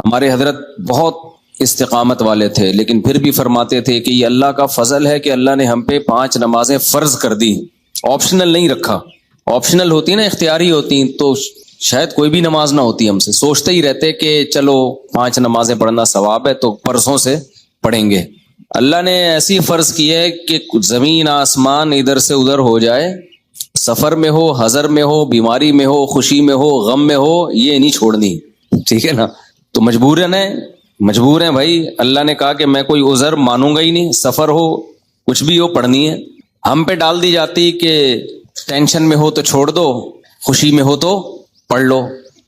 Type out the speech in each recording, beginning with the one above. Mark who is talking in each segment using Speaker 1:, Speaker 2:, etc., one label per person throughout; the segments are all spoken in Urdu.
Speaker 1: ہمارے حضرت بہت استقامت والے تھے، لیکن پھر بھی فرماتے تھے کہ یہ اللہ کا فضل ہے کہ اللہ نے ہم پہ 5 نمازیں فرض کر دی، آپشنل نہیں رکھا۔ آپشنل ہوتی نا، اختیاری ہوتی تو شاید کوئی بھی نماز نہ ہوتی، ہم سے سوچتے ہی رہتے کہ چلو 5 نمازیں پڑھنا ثواب ہے تو پرسوں سے پڑھیں گے۔ اللہ نے ایسی فرض کی ہے کہ زمین آسمان ادھر سے ادھر ہو جائے، سفر میں ہو، حضر میں ہو، بیماری میں ہو، خوشی میں ہو، غم میں ہو، یہ نہیں چھوڑنی، ٹھیک ہے نا؟ تو مجبور ہیں بھائی، اللہ نے کہا کہ میں کوئی عذر مانوں گا ہی نہیں، سفر ہو کچھ بھی ہو پڑھنی ہے۔ ہم پہ ڈال دی جاتی کہ ٹینشن میں ہو تو چھوڑ دو، خوشی میں ہو تو پڑھ لو،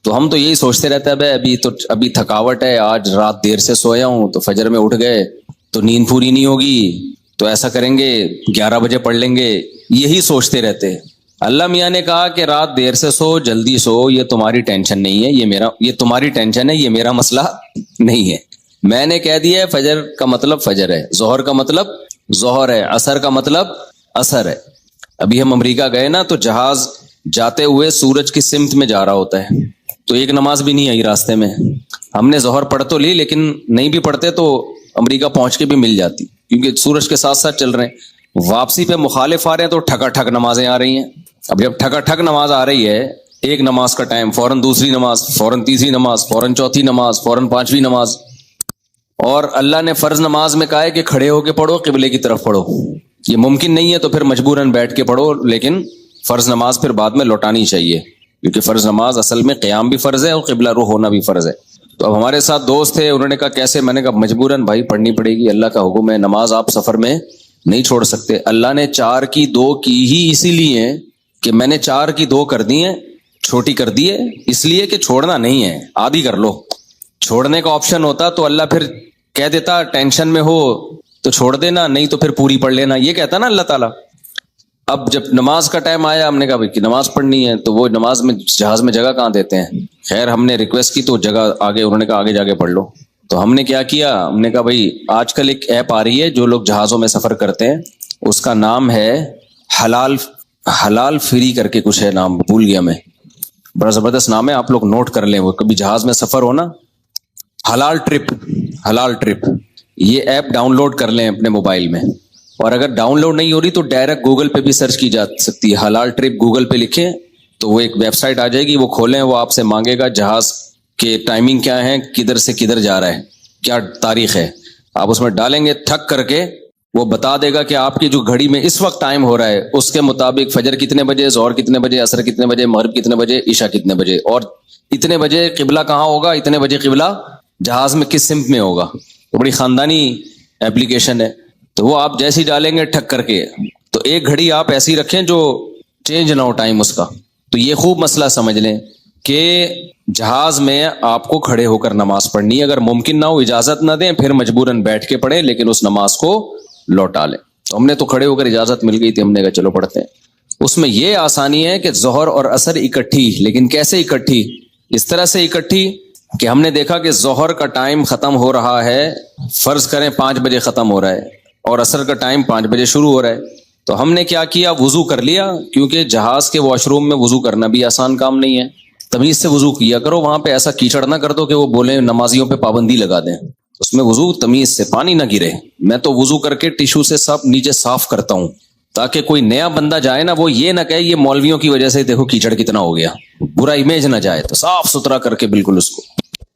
Speaker 1: تو ہم تو یہی سوچتے رہتے ہیں بھائی ابھی تھکاوٹ ہے، آج رات دیر سے سویا ہوں تو فجر میں اٹھ گئے تو نیند پوری نہیں ہوگی، تو ایسا کریں گے 11 بجے پڑھ لیں گے، یہی سوچتے رہتے۔ اللہ میاں نے کہا کہ رات دیر سے سو، جلدی سو، یہ تمہاری ٹینشن نہیں ہے، یہ تمہاری ٹینشن ہے، یہ میرا مسئلہ نہیں ہے۔ میں نے کہہ دیا ہے فجر کا مطلب فجر ہے، ظہر کا مطلب ظہر ہے، عصر کا مطلب عصر ہے۔ ابھی ہم امریکہ گئے نا تو جہاز جاتے ہوئے سورج کی سمت میں جا رہا ہوتا ہے، تو ایک نماز بھی نہیں آئی راستے میں۔ ہم نے ظہر پڑھ تو لی، لیکن نہیں بھی پڑھتے تو امریکہ پہنچ کے بھی مل جاتی، کیونکہ سورج کے ساتھ ساتھ چل رہے ہیں۔ واپسی پہ مخالف آ رہے ہیں تو ٹھکا ٹھک نمازیں آ رہی ہیں۔ اب جب ٹھکا ٹھک نماز آ رہی ہے، ایک نماز کا ٹائم، فوراً دوسری نماز، فوراً تیسری نماز، فوراً چوتھی نماز، فوراً 5ویں نماز۔ اور اللہ نے فرض نماز میں کہا ہے کہ کھڑے ہو کے پڑھو، قبلے کی طرف پڑھو۔ یہ ممکن نہیں ہے تو پھر مجبوراً بیٹھ کے پڑھو، لیکن فرض نماز پھر بعد میں لوٹانی چاہیے، کیونکہ فرض نماز اصل میں قیام بھی فرض ہے اور قبلہ رخ ہونا بھی فرض ہے۔ تو اب ہمارے ساتھ دوست تھے، انہوں نے کہا کیسے؟ میں نے کہا مجبوراً بھائی پڑھنی پڑے گی، اللہ کا حکم ہے، نماز آپ سفر میں نہیں چھوڑ سکتے۔ اللہ نے 4 کی 2 کی ہی اسی لیے کہ میں نے 4 کی 2 کر دی ہیں، چھوٹی کر دی ہے، اس لیے کہ چھوڑنا نہیں ہے، آدھی کر لو۔ چھوڑنے کا آپشن ہوتا تو اللہ پھر کہہ دیتا ٹینشن میں ہو تو چھوڑ دینا، نہیں تو پھر پوری پڑھ لینا، یہ کہتا نا اللہ تعالیٰ۔ اب جب نماز کا ٹائم آیا، ہم نے کہا بھائی کہ نماز پڑھنی ہے، تو وہ نماز میں جہاز میں جگہ کہاں دیتے ہیں؟ خیر ہم نے ریکویسٹ کی تو جگہ آگے، انہوں نے کہا آگے جا کے پڑھ لو۔ تو ہم نے کیا کیا، ہم نے کہا بھائی آج کل ایک ایپ آ رہی ہے جو لوگ جہازوں میں سفر کرتے ہیں، اس کا نام ہے حلال فری کر کے کچھ ہے، نام بھول گیا میں، بڑا زبردست نام ہے، آپ لوگ نوٹ کر لیں، وہ کبھی جہاز میں سفر ہو نا، حلال ٹرپ، یہ ایپ ڈاؤن لوڈ کر لیں اپنے موبائل میں، اور اگر ڈاؤن لوڈ نہیں ہو رہی تو ڈائریکٹ گوگل پہ بھی سرچ کی جا سکتی ہے، حلال ٹرپ گوگل پہ لکھیں تو وہ ایک ویب سائٹ آ جائے گی، وہ کھولیں، وہ آپ سے مانگے گا جہاز کے ٹائمنگ کیا ہے، کدھر سے کدھر جا رہا ہے، کیا تاریخ ہے، آپ اس میں ڈالیں گے، ٹھک کر کے وہ بتا دے گا کہ آپ کی جو گھڑی میں اس وقت ٹائم ہو رہا ہے اس کے مطابق فجر کتنے بجے، ظہر کتنے بجے، عصر کتنے بجے، مغرب کتنے بجے، عشاء کتنے بجے، اور اتنے بجے قبلہ کہاں ہوگا، اتنے بجے قبلہ جہاز میں کس سمت میں ہوگا۔ تو بڑی خاندانی ایپلیکیشن ہے، تو وہ آپ جیسے ہی ڈالیں گے ٹھک کر کے، تو ایک گھڑی آپ ایسی رکھیں جو چینج نہ ہو ٹائم اس کا۔ تو یہ خوب مسئلہ سمجھ لیں کہ جہاز میں آپ کو کھڑے ہو کر نماز پڑھنی ہے، اگر ممکن نہ ہو اجازت نہ دیں پھر مجبوراً بیٹھ کے پڑھیں، لیکن اس نماز کو لوٹا لیں۔ تو ہم نے تو کھڑے ہو کر اجازت مل گئی تھی، ہم نے کہا چلو پڑھتے ہیں۔ اس میں یہ آسانی ہے کہ ظہر اور عصر اکٹھی، لیکن کیسے اکٹھی؟ اس طرح سے اکٹھی کہ ہم نے دیکھا کہ ظہر کا ٹائم ختم ہو رہا ہے، فرض کریں 5 بجے ختم ہو رہا ہے، اور عصر کا ٹائم 5 بجے شروع ہو رہا ہے، تو ہم نے کیا کیا، وضو کر لیا، کیونکہ جہاز کے واش روم میں وضو کرنا بھی آسان کام نہیں ہے، تمیز سے وضو کیا کرو، وہاں پہ ایسا کیچڑ نہ کر دو کہ وہ بولیں نمازیوں پہ پابندی لگا دیں، اس میں وضو تمیز سے، پانی نہ گرے۔ میں تو وضو کر کے ٹیشو سے سب نیچے صاف کرتا ہوں، تاکہ کوئی نیا بندہ جائے نا، وہ یہ نہ کہے یہ مولویوں کی وجہ سے دیکھو کیچڑ کتنا ہو گیا، برا امیج نہ جائے، تو صاف ستھرا کر کے بالکل اس کو،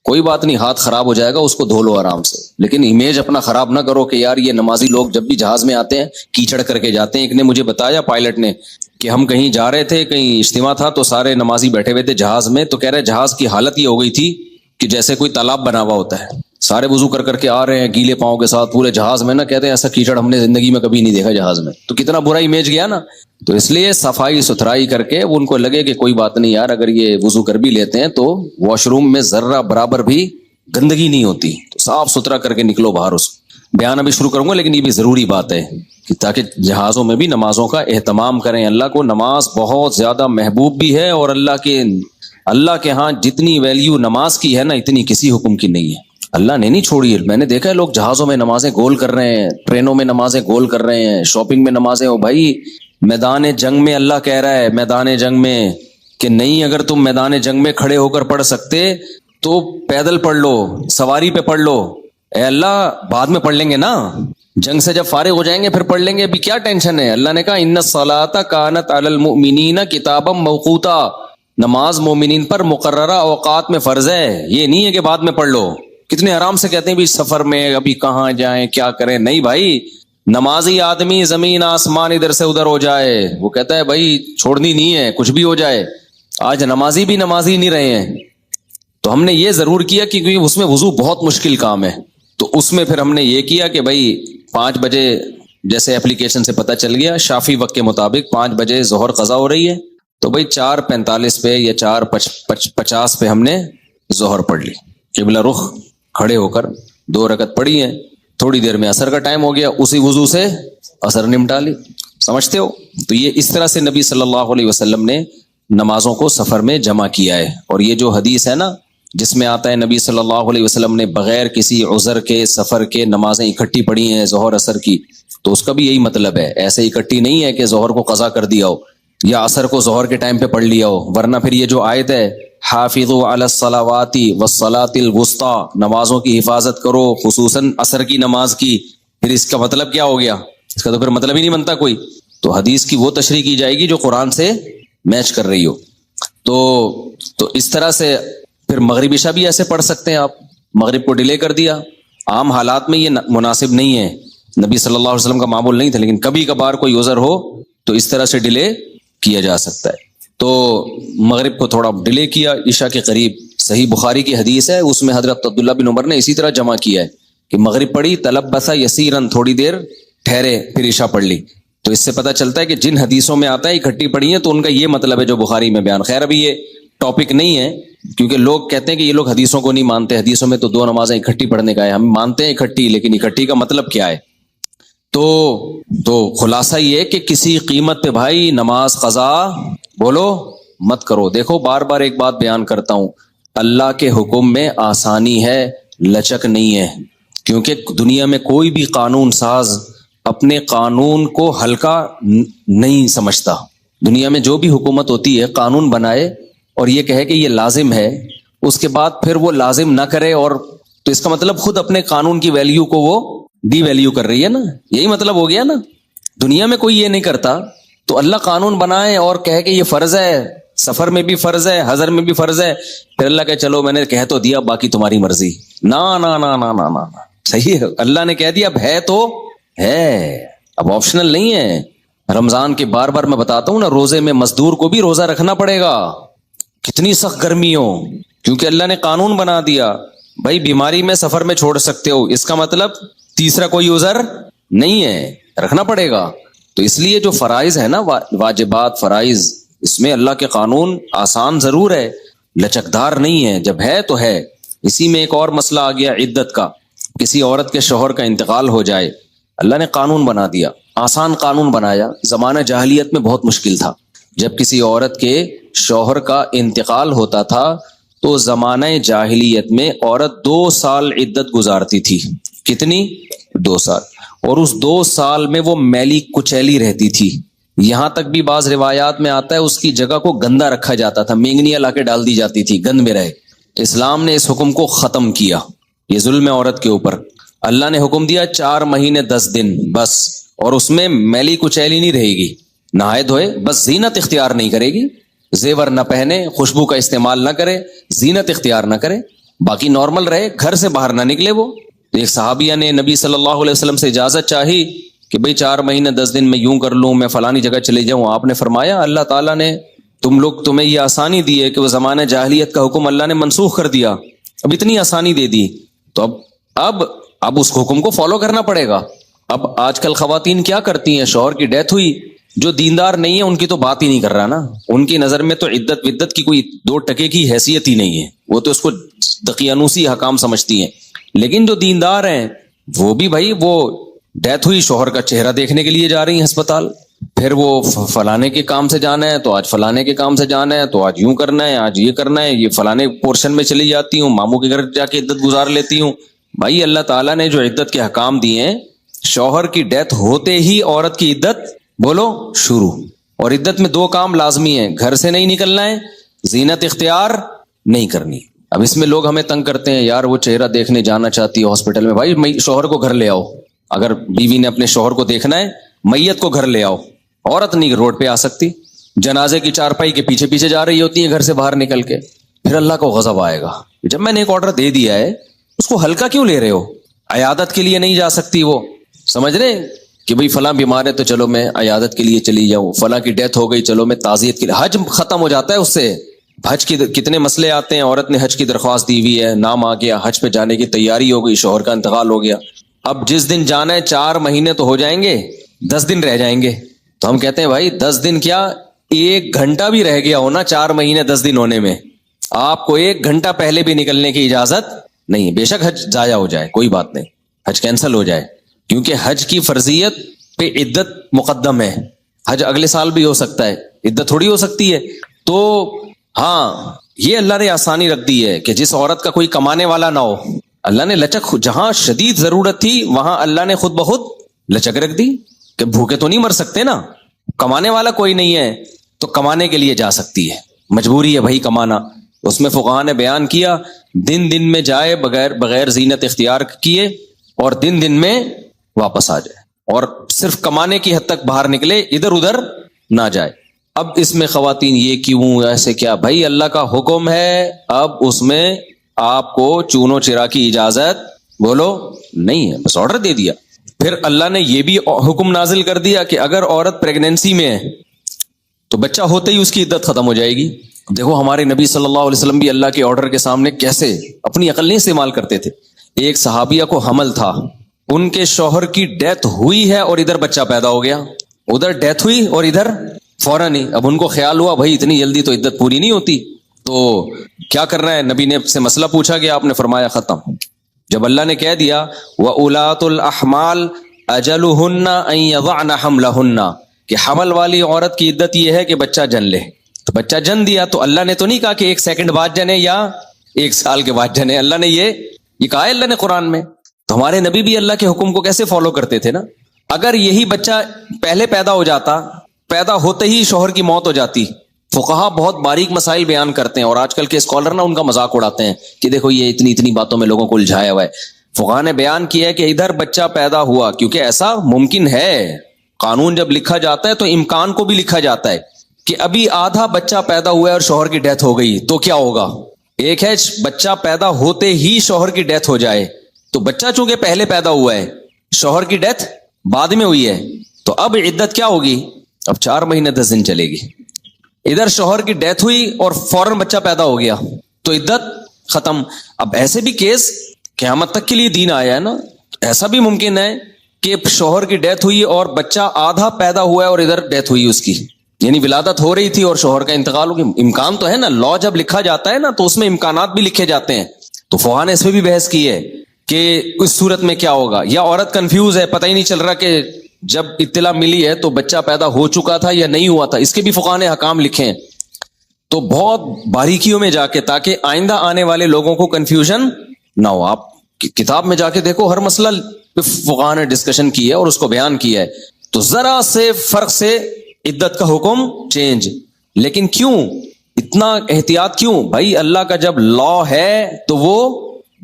Speaker 1: کوئی بات نہیں، ہاتھ خراب ہو جائے گا اس کو دھو لو آرام سے، لیکن امیج اپنا خراب نہ کرو کہ یار یہ نمازی لوگ جب بھی جہاز میں آتے ہیں کیچڑ کر کے جاتے ہیں۔ ایک نے مجھے بتایا، پائلٹ نے، کہ ہم کہیں جا رہے تھے، کہیں اجتماع تھا، تو سارے نمازی بیٹھے ہوئے تھے جہاز میں، تو کہہ رہے جہاز کی حالت یہ ہو گئی تھی کہ جیسے کوئی تالاب بنا ہوا ہوتا ہے، سارے وضو کر کے آ رہے ہیں گیلے پاؤں کے ساتھ پورے جہاز میں، نا کہتے ہیں ایسا کیچڑ ہم نے زندگی میں کبھی نہیں دیکھا جہاز میں، تو کتنا برا امیج گیا نا۔ تو اس لیے صفائی ستھرائی کر کے ان کو لگے کہ کوئی بات نہیں یار، اگر یہ وضو کر بھی لیتے ہیں تو واش روم میں ذرہ برابر بھی گندگی نہیں ہوتی، تو صاف ستھرا کر کے نکلو باہر۔ اس بیان ابھی شروع کروں گا، لیکن یہ بھی ضروری بات ہے کہ تاکہ جہازوں میں بھی نمازوں کا اہتمام کریں۔ اللہ کو نماز بہت زیادہ محبوب بھی ہے، اور اللہ کے ہاں جتنی ویلیو نماز کی ہے نا، اتنی کسی حکم کی نہیں ہے۔ اللہ نے نہیں چھوڑی ہے، میں نے دیکھا ہے لوگ جہازوں میں نمازیں گول کر رہے ہیں، ٹرینوں میں نمازیں گول کر رہے ہیں، شاپنگ میں نمازیں، ہو بھائی میدان جنگ میں اللہ کہہ رہا ہے، میدان جنگ میں کہ نہیں، اگر تم میدان جنگ میں کھڑے ہو کر پڑھ سکتے تو پیدل پڑھ لو, سواری پہ پڑھ لو. اے اللہ بعد میں پڑھ لیں گے نا, جنگ سے جب فارغ ہو جائیں گے پھر پڑھ لیں گے, ابھی کیا ٹینشن ہے. اللہ نے کہا ان الصلاۃ کانت علی المؤمنین کتابا موقوتا, نماز مومنین پر مقررہ اوقات میں فرض ہے, یہ نہیں ہے کہ بعد میں پڑھ لو. کتنے آرام سے کہتے ہیں بھی سفر میں ابھی کہاں جائیں کیا کریں. نہیں بھائی, نمازی آدمی زمین آسمان ادھر سے ادھر ہو جائے وہ کہتا ہے بھائی چھوڑنی نہیں ہے, کچھ بھی ہو جائے. آج نمازی بھی نمازی نہیں رہے ہیں. تو ہم نے یہ ضرور کیا کیونکہ اس میں وضو بہت مشکل کام ہے, تو اس میں پھر ہم نے یہ کیا کہ بھائی 5 بجے جیسے اپلیکیشن سے پتہ چل گیا شافی وقت کے مطابق 5 بجے ظہر قضا ہو رہی ہے, تو بھائی 4:45 پہ یا 4:50 پہ ہم نے ظہر پڑھ لی. قبلہ رخ کھڑے ہو کر 2 رکعت پڑھی ہیں. تھوڑی دیر میں عصر کا ٹائم ہو گیا, اسی وضو سے عصر نمٹا لی. سمجھتے ہو؟ تو یہ اس طرح سے نبی صلی اللہ علیہ وسلم نے نمازوں کو سفر میں جمع کیا ہے. اور یہ جو حدیث ہے نا جس میں آتا ہے نبی صلی اللہ علیہ وسلم نے بغیر کسی عذر کے سفر کے نمازیں اکٹھی پڑھی ہیں ظہر عصر کی, تو اس کا بھی یہی مطلب ہے. ایسے اکٹھی نہیں ہے کہ ظہر کو قضا کر دیا ہو یا عصر کو ظہر کے ٹائم پہ پڑھ لیا ہو, ورنہ پھر یہ جو آیت ہے حافظوا علی الصلوات والصلاۃ الوسطی, نمازوں کی حفاظت کرو خصوصاً عصر کی نماز کی, پھر اس کا مطلب کیا ہو گیا؟ اس کا تو پھر مطلب ہی نہیں بنتا کوئی. تو حدیث کی وہ تشریح کی جائے گی جو قرآن سے میچ کر رہی ہو. تو اس طرح سے پھر مغرب عشاء بھی ایسے پڑھ سکتے ہیں آپ. مغرب کو ڈیلے کر دیا, عام حالات میں یہ مناسب نہیں ہے, نبی صلی اللہ علیہ وسلم کا معمول نہیں تھا, لیکن کبھی کبھار کوئی عذر ہو تو اس طرح سے ڈیلے کیا جا سکتا ہے. تو مغرب کو تھوڑا ڈیلے کیا عشاء کے قریب. صحیح بخاری کی حدیث ہے, اس میں حضرت عبداللہ بن عمر نے اسی طرح جمع کیا ہے کہ مغرب پڑھی تلبس یسیرن, تھوڑی دیر ٹھہرے پھر عشاء پڑھ لی. تو اس سے پتہ چلتا ہے کہ جن حدیثوں میں آتا ہے اکٹھی پڑھی ہیں تو ان کا یہ مطلب ہے جو بخاری میں بیان. خیر ابھی یہ ٹاپک نہیں ہے کیونکہ لوگ کہتے ہیں کہ یہ لوگ حدیثوں کو نہیں مانتے, حدیثوں میں تو 2 نمازیں اکٹھی پڑھنے کا ہے. ہم مانتے ہیں اکٹھی, لیکن اکٹھی کا مطلب کیا ہے؟ تو خلاصہ یہ ہے کہ کسی قیمت پہ بھائی نماز قضا بولو مت کرو. دیکھو بار بار ایک بات بیان کرتا ہوں, اللہ کے حکم میں آسانی ہے, لچک نہیں ہے. کیونکہ دنیا میں کوئی بھی قانون ساز اپنے قانون کو ہلکا نہیں سمجھتا. دنیا میں جو بھی حکومت ہوتی ہے قانون بنائے اور یہ کہے کہ یہ لازم ہے, اس کے بعد پھر وہ لازم نہ کرے, اور تو اس کا مطلب خود اپنے قانون کی ویلیو کو وہ ڈی ویلیو کر رہی ہے نا. یہی مطلب ہو گیا نا. دنیا میں کوئی یہ نہیں کرتا, تو اللہ قانون بنائے اور کہے کہ یہ فرض ہے, سفر میں بھی فرض ہے, حضر میں بھی فرض ہے, پھر اللہ کہ چلو میں نے کہہ تو دیا باقی تمہاری مرضی. نا نا نا نا نا نا, صحیح ہے, اللہ نے کہہ دیا اب ہے تو ہے, اب آپشنل نہیں ہے. رمضان کے بار بار میں بتاتا ہوں نا, روزے میں مزدور کو بھی روزہ رکھنا پڑے گا, کتنی سخت گرمی ہو, کیونکہ اللہ نے قانون بنا دیا بھائی بیماری میں سفر میں چھوڑ سکتے ہو, اس کا مطلب تیسرا کوئی عذر نہیں ہے, رکھنا پڑے گا. تو اس لیے جو فرائض ہے نا, واجبات فرائض, اس میں اللہ کے قانون آسان ضرور ہے, لچکدار نہیں ہے. جب ہے تو ہے. اسی میں ایک اور مسئلہ آ گیا عدت کا. کسی عورت کے شوہر کا انتقال ہو جائے, اللہ نے قانون بنا دیا, آسان قانون بنایا. زمانہ جاہلیت میں بہت مشکل تھا. جب کسی عورت کے شوہر کا انتقال ہوتا تھا تو زمانہ جاہلیت میں عورت 2 سال عدت گزارتی تھی. کتنی؟ 2 سال. اور اس 2 سال میں وہ میلی کچیلی رہتی تھی. یہاں تک بھی بعض روایات میں آتا ہے اس کی جگہ کو گندا رکھا جاتا تھا, مینگنیاں لا کے ڈال دی جاتی تھی, گند میں رہے. اسلام نے اس حکم کو ختم کیا. یہ ظلم ہے عورت کے اوپر. اللہ نے حکم دیا 4 مہینے 10 دن بس, اور اس میں میلی کچیلی نہیں رہے گی, نہائے دھوئے, بس زینت اختیار نہیں کرے گی, زیور نہ پہنے, خوشبو کا استعمال نہ کرے, زینت اختیار نہ کرے, باقی نارمل رہے, گھر سے باہر نہ نکلے. وہ ایک صحابیہ نے نبی صلی اللہ علیہ وسلم سے اجازت چاہی کہ بھئی 4 مہینے 10 دن میں یوں کر لوں, میں فلانی جگہ چلے جاؤں. آپ نے فرمایا اللہ تعالیٰ نے تمہیں یہ آسانی دی ہے کہ وہ زمانہ جاہلیت کا حکم اللہ نے منسوخ کر دیا, اب اتنی آسانی دے دی, تو اب اس حکم کو فالو کرنا پڑے گا. اب آج کل خواتین کیا کرتی ہیں, شوہر کی ڈیتھ ہوئی, جو دیندار نہیں ہے ان کی تو بات ہی نہیں کر رہا نا, ان کی نظر میں تو عدت ودت کی کوئی 2 ٹکے کی حیثیت ہی نہیں ہے, وہ تو اس کو دقیانوسی حکام سمجھتی ہیں. لیکن جو دیندار ہیں وہ بھی بھائی, وہ ڈیتھ ہوئی, شوہر کا چہرہ دیکھنے کے لیے جا رہی ہیں ہسپتال, پھر وہ فلانے کے کام سے جانا ہے تو آج فلانے کے کام سے جانا ہے, تو آج یوں کرنا ہے, آج یہ کرنا ہے, یہ فلانے پورشن میں چلی جاتی ہوں, ماموں کے گھر جا کے عدت گزار لیتی ہوں. بھائی اللہ تعالیٰ نے جو عدت کے حکام دیے ہیں, شوہر کی ڈیتھ ہوتے ہی عورت کی عدت بولو شروع. اور عدت میں 2 کام لازمی ہیں, گھر سے نہیں نکلنا ہے, زینت اختیار نہیں کرنی. اب اس میں لوگ ہمیں تنگ کرتے ہیں، یار وہ چہرہ دیکھنے جانا چاہتی ہے ہاسپٹل میں. بھائی شوہر کو گھر لے آؤ، اگر بیوی نے اپنے شوہر کو دیکھنا ہے میت کو گھر لے آؤ. عورت نہیں روڈ پہ آ سکتی، جنازے کی چارپائی کے پیچھے پیچھے جا رہی ہوتی ہے گھر سے باہر نکل کے. پھر اللہ کو غضب آئے گا. جب میں نے ایک آرڈر دے دیا ہے اس کو ہلکا کیوں لے رہے ہو؟ عیادت کے لیے نہیں جا سکتی وہ، سمجھ رہے کہ بھئی فلاں بیمار ہے تو چلو میں عیادت کے لیے چلی جاؤں، فلاں کی ڈیتھ ہو گئی چلو میں تعزیت کے لیے. حج ختم ہو جاتا ہے اس سے. حج کی کتنے مسئلے آتے ہیں، عورت نے حج کی درخواست دی ہوئی ہے، نام آ گیا، حج پہ جانے کی تیاری ہو گئی، شوہر کا انتقال ہو گیا. اب جس دن جانا ہے 4 مہینے تو ہو جائیں گے، 10 دن رہ جائیں گے. تو ہم کہتے ہیں بھائی 10 دن کیا، 1 گھنٹہ بھی رہ گیا ہونا 4 مہینے 10 دن ہونے میں، آپ کو 1 گھنٹہ پہلے بھی نکلنے کی اجازت نہیں. بے شک حج ضائع ہو جائے کوئی بات نہیں، حج کینسل ہو جائے، کیونکہ حج کی فرضیت پہ عدت مقدم ہے. حج اگلے سال بھی ہو سکتا ہے، عدت تھوڑی ہو سکتی ہے. تو ہاں یہ اللہ نے آسانی رکھ دی ہے کہ جس عورت کا کوئی کمانے والا نہ ہو، اللہ نے لچک، جہاں شدید ضرورت تھی وہاں اللہ نے خود بخود لچک رکھ دی کہ بھوکے تو نہیں مر سکتے نا، کمانے والا کوئی نہیں ہے تو کمانے کے لیے جا سکتی ہے، مجبوری ہے بھائی کمانا. اس میں فقہاء نے بیان کیا دن میں جائے بغیر زینت اختیار کیے، اور دن میں واپس آ جائے، اور صرف کمانے کی حد تک باہر نکلے، ادھر ادھر نہ جائے. اب اس میں خواتین یہ کیوں ایسے کیا؟ بھائی اللہ کا حکم ہے، اب اس میں آپ کو چونو چرا کی اجازت بولو نہیں ہے، بس آرڈر دے دیا. پھر اللہ نے یہ بھی حکم نازل کر دیا کہ اگر عورت پریگنینسی میں ہے تو بچہ ہوتے ہی اس کی عدت ختم ہو جائے گی. دیکھو ہمارے نبی صلی اللہ علیہ وسلم بھی اللہ کے آرڈر کے سامنے کیسے اپنی عقل نہیں استعمال کرتے تھے. ایک صحابیہ کو حمل تھا، ان کے شوہر کی ڈیتھ ہوئی ہے اور ادھر بچہ پیدا ہو گیا، ادھر ڈیتھ ہوئی اور ادھر فوراً ہی. اب ان کو خیال ہوا بھائی اتنی جلدی تو عدت پوری نہیں ہوتی، تو کیا کرنا ہے؟ نبی نے سے مسئلہ پوچھا گیا، آپ نے فرمایا ختم. جب اللہ نے کہہ دیا وَأُولَاتُ الْأَحْمَالِ أَجَلُهُنَّ أَن يَضَعْنَ حَمْلَهُنَّ، کہ حمل والی عورت کی عدت یہ ہے کہ بچہ جن لے. تو بچہ جن دیا تو اللہ نے تو نہیں کہا کہ 1 سیکنڈ بعد جنے یا 1 سال کے بعد جنے، اللہ نے یہ کہا ہے اللہ نے قرآن میں. تو ہمارے نبی بھی اللہ کے حکم کو کیسے فالو کرتے تھے نا. اگر یہی بچہ پہلے پیدا ہو جاتا، پیدا ہوتے ہی شوہر کی موت ہو جاتی. فقہا بہت باریک مسائل بیان کرتے ہیں، اور آج کل کے اسکالر نا ان کا مذاق اڑاتے ہیں کہ دیکھو یہ اتنی باتوں میں لوگوں کو الجھایا ہوا ہے. فقہا نے بیان کیا ہے کہ ادھر بچہ پیدا ہوا، کیونکہ ایسا ممکن ہے، قانون جب لکھا جاتا ہے تو امکان کو بھی لکھا جاتا ہے کہ ابھی آدھا بچہ پیدا ہوا ہے اور شوہر کی ڈیتھ ہو گئی تو کیا ہوگا. ایک ہے بچہ پیدا ہوتے ہی شوہر کی ڈیتھ ہو جائے، تو بچہ چونکہ پہلے پیدا ہوا ہے، شوہر کی ڈیتھ بعد میں ہوئی ہے، تو اب عدت کیا ہوگی؟ اب 4 مہینے 10 دن چلے گی. ادھر شوہر کی ڈیتھ ہوئی اور فوراً بچہ پیدا ہو گیا تو عدت ختم. اب ایسے بھی کیس قیامت تک کے لیے دین آیا ہے نا، ایسا بھی ممکن ہے کہ شوہر کی ڈیتھ ہوئی اور بچہ آدھا پیدا ہوا ہے اور ادھر ڈیتھ ہوئی اس کی، یعنی ولادت ہو رہی تھی اور شوہر کا انتقال ہو گیا. امکان تو ہے نا، لا جب لکھا جاتا ہے نا تو اس میں امکانات بھی لکھے جاتے ہیں. تو فقہا نے اس میں بھی بحث کی ہے کہ اس صورت میں کیا ہوگا. یا عورت کنفیوز ہے، پتہ ہی نہیں چل رہا کہ جب اطلاع ملی ہے تو بچہ پیدا ہو چکا تھا یا نہیں ہوا تھا، اس کے بھی فقہا نے حکام لکھے ہیں. تو بہت باریکیوں میں جا کے، تاکہ آئندہ آنے والے لوگوں کو کنفیوژن نہ ہو. آپ کتاب میں جا کے دیکھو، ہر مسئلہ پہ فقہا نے ڈسکشن کی ہے اور اس کو بیان کیا ہے. تو ذرا سے فرق سے عدت کا حکم چینج. لیکن کیوں اتنا احتیاط کیوں؟ بھائی اللہ کا جب لا ہے تو وہ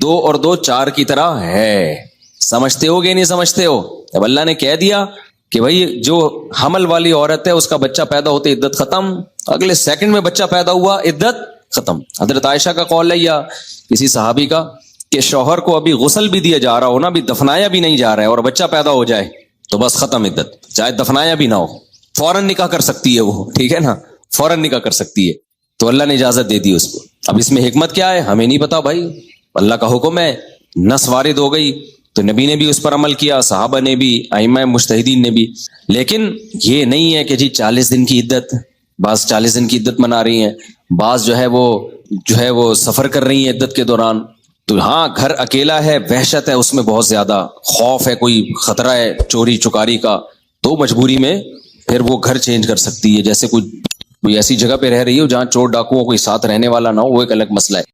Speaker 1: 2 اور 2 4 کی طرح ہے. سمجھتے ہو کہ نہیں سمجھتے ہو؟ اب اللہ نے کہہ دیا کہ بھائی جو حمل والی عورت ہے اس کا بچہ پیدا ہوتے عدت ختم، اگلے سیکنڈ میں بچہ پیدا ہوا عدت ختم. حضرت عائشہ کا قول ہے یا کسی صحابی کا کہ شوہر کو ابھی غسل بھی دیا جا رہا ہو نا، ابھی دفنایا بھی نہیں جا رہا ہے اور بچہ پیدا ہو جائے تو بس ختم عدت، چاہے دفنایا بھی نہ ہو، فوراً نکاح کر سکتی ہے وہ، ٹھیک ہے نا، فوراً نکاح کر سکتی ہے. تو اللہ نے اجازت دے دی اس کو. اب اس میں حکمت کیا ہے ہمیں نہیں پتا بھائی، اللہ کا حکم ہے، نص وارد ہو گئی تو نبی نے بھی اس پر عمل کیا، صحابہ نے بھی، ائمہ مجتہدین نے بھی. لیکن یہ نہیں ہے کہ جی 40 دن کی عدت، بعض 40 دن کی عدت منا رہی ہیں، بعض جو ہے وہ سفر کر رہی ہیں عدت کے دوران. تو ہاں گھر اکیلا ہے، وحشت ہے اس میں، بہت زیادہ خوف ہے، کوئی خطرہ ہے چوری چکاری کا، تو مجبوری میں پھر وہ گھر چینج کر سکتی ہے. جیسے کوئی ایسی جگہ پہ رہ رہی ہو جہاں چور ڈاکوؤں کوئی ساتھ رہنے والا نہ ہو، وہ ایک الگ مسئلہ ہے.